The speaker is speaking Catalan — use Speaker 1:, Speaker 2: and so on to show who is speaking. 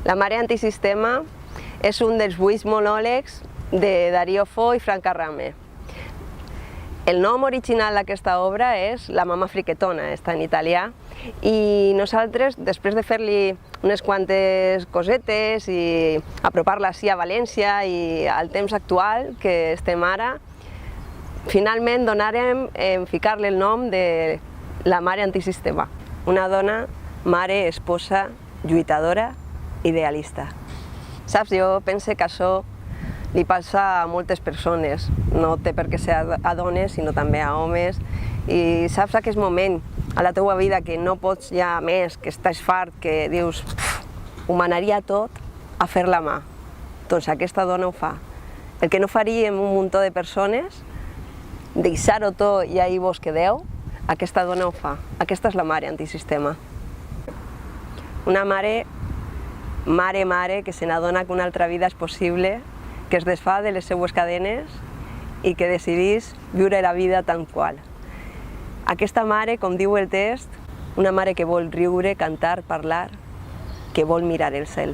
Speaker 1: La mare antisistema és un dels 8 monòlegs de Darío Fo i Frank Arrame. El nom original d'aquesta obra és La mama friquetona, està en italià, i nosaltres, després de fer-li unes quantes cosetes i apropar-la així a València i al temps actual que estem ara, finalment donarem en ficar-li el nom de la mare antisistema. Una dona, mare, esposa, lluitadora, idealista. Saps, jo penso que això li passa a moltes persones, no té per què ser a dones, sinó també a homes, i saps aquest moment a la teua vida que no pots ja més, que estàs fart, que dius ho manaria tot a fer la mà. Doncs aquesta dona ho fa. El que no faríem un muntó de persones, deixar-ho tot i ahir vos quedeu, aquesta dona ho fa. Aquesta és la mare antisistema. Una mare, que se n'adona que una altra vida és possible, que es desfà de les seues cadenes i que decidís viure la vida tal qual. Aquesta mare, com diu el text, una mare que vol riure, cantar, parlar, que vol mirar el cel.